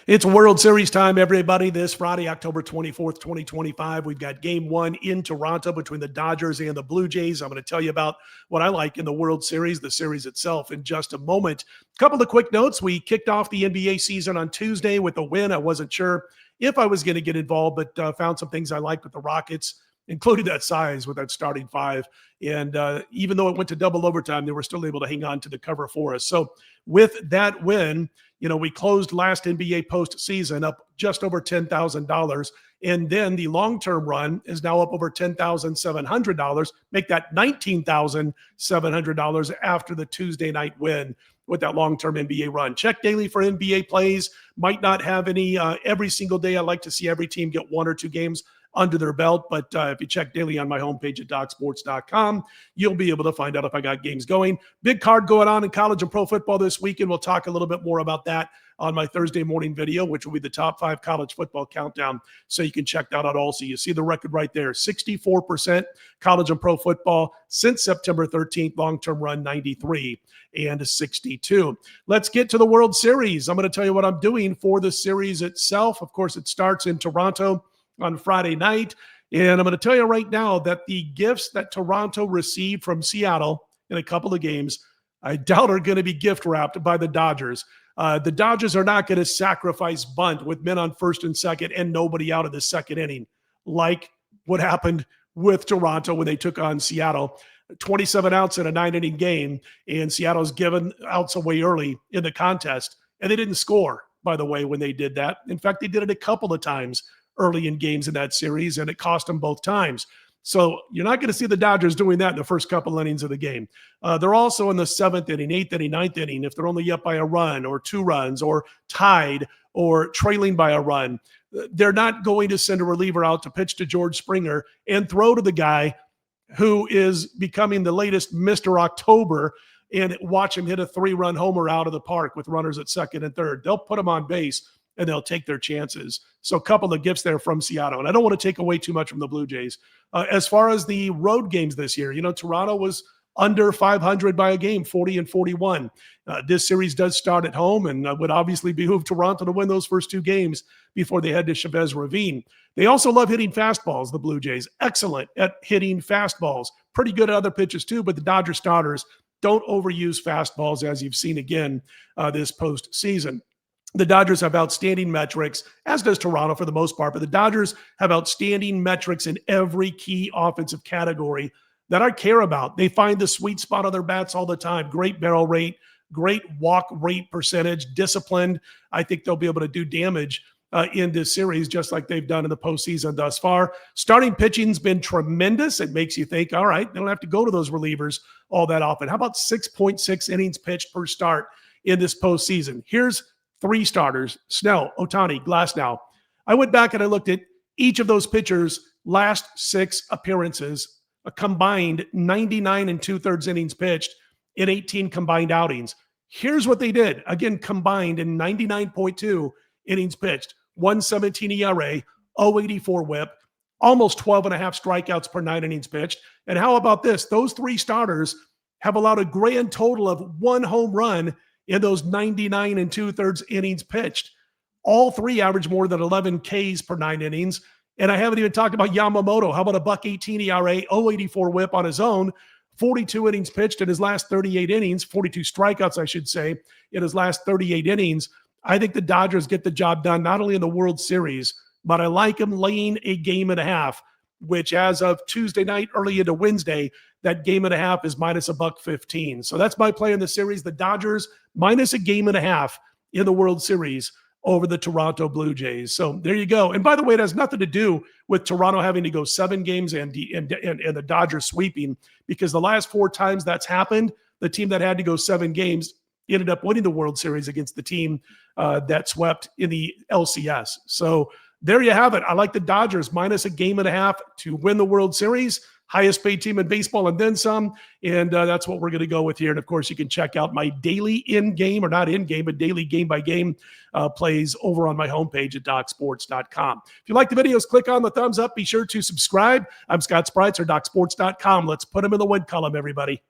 It's World Series time, everybody. This Friday, October 24th, 2025, we've got game one in Toronto between the Dodgers and the Blue Jays. I'm going to tell you about what I like in the World Series, the series itself, in just a moment. A couple of quick notes. We kicked off the NBA season on Tuesday with a win. I wasn't sure if I was going to get involved, but found some things I liked with the Rockets, including that size with that starting five. And even though it went to double overtime, they were still able to hang on to the cover for us. So with that win, we closed last NBA postseason up just over $10,000. And then the long-term run is now up over $10,700. Make that $19,700 after the Tuesday night win with that long-term NBA run. Check daily for NBA plays. Might not have any every single day. I like to see every team get one or two games under their belt. But if you check daily on my homepage at DocSports.com, you'll be able to find out if I got games going. Big card going on in college and pro football this weekend. We'll talk a little bit more about that on my Thursday morning video, which will be the top 5 college football countdown. So you can check that out also. You see the record right there, 64% college and pro football since September 13th, long-term run 93 and 62. Let's get to the World Series. I'm going to tell you what I'm doing for the series itself. Of course, it starts in Toronto on Friday night. And I'm going to tell you right now that the gifts that Toronto received from Seattle in a couple of games, I doubt are going to be gift wrapped by the Dodgers. The Dodgers are not going to sacrifice bunt with men on first and second and nobody out of the second inning, like what happened with Toronto when they took on Seattle. 27 outs in a 9-inning game, and Seattle's given outs away early in the contest, and they didn't score, by the way, when they did that. In fact, they did it a couple of times early in games in that series, and it cost them both times. So you're not going to see the Dodgers doing that in the first couple innings of the game. They're also in the 7th inning, 8th inning, 9th inning, if they're only up by a run or 2 runs or tied or trailing by a run. They're not going to send a reliever out to pitch to George Springer and throw to the guy who is becoming the latest Mr. October and watch him hit a 3-run homer out of the park with runners at second and third. They'll put him on base and they'll take their chances. So a couple of gifts there from Seattle. And I don't want to take away too much from the Blue Jays. As far as the road games this year, Toronto was under 500 by a game, 40-41. This series does start at home, and would obviously behoove Toronto to win those first 2 games before they head to Chavez Ravine. They also love hitting fastballs, the Blue Jays. Excellent at hitting fastballs. Pretty good at other pitches too, but the Dodger starters don't overuse fastballs, as you've seen again this postseason. The Dodgers have outstanding metrics, as does Toronto for the most part, but the Dodgers have outstanding metrics in every key offensive category that I care about. They find the sweet spot on their bats all the time. Great barrel rate, great walk rate percentage, disciplined. I think they'll be able to do damage in this series, just like they've done in the postseason thus far. Starting pitching's been tremendous. It makes you think, all right, they don't have to go to those relievers all that often. How about 6.6 innings pitched per start in this postseason? Here's 3 starters: Snell, Ohtani, Glasnow. I went back and I looked at each of those pitchers' last 6 appearances, a combined 99 2/3 innings pitched in 18 combined outings. Here's what they did. Again, combined in 99.2 innings pitched, 1.17 ERA, 0.84 whip, almost 12.5 strikeouts per 9 innings pitched. And how about this? Those 3 starters have allowed a grand total of 1 home run in those 99 2/3 innings pitched. All 3 average more than 11 Ks per 9 innings. And I haven't even talked about Yamamoto. How about a $1.18 ERA, 0.84 whip on his own, 42 innings pitched in his last 38 innings, 42 strikeouts, I should say, in his last 38 innings. I think the Dodgers get the job done, not only in the World Series, but I like them laying a 1.5, which as of Tuesday night, early into Wednesday, that 1.5 is minus $1.15. So that's my play in the series. The Dodgers minus a 1.5 in the World Series over the Toronto Blue Jays. So there you go. And by the way, it has nothing to do with Toronto having to go 7 games and the Dodgers sweeping, because the last 4 times that's happened, the team that had to go 7 games ended up winning the World Series against the team that swept in the LCS. So there you have it. I like the Dodgers minus a 1.5 to win the World Series. Highest paid team in baseball and then some. And that's what we're going to go with here. And of course, you can check out my daily in-game, or not in-game, but daily game-by-game plays over on my homepage at DocSports.com. If you like the videos, click on the thumbs up. Be sure to subscribe. I'm Scott Spreitzer, DocSports.com. Let's put them in the win column, everybody.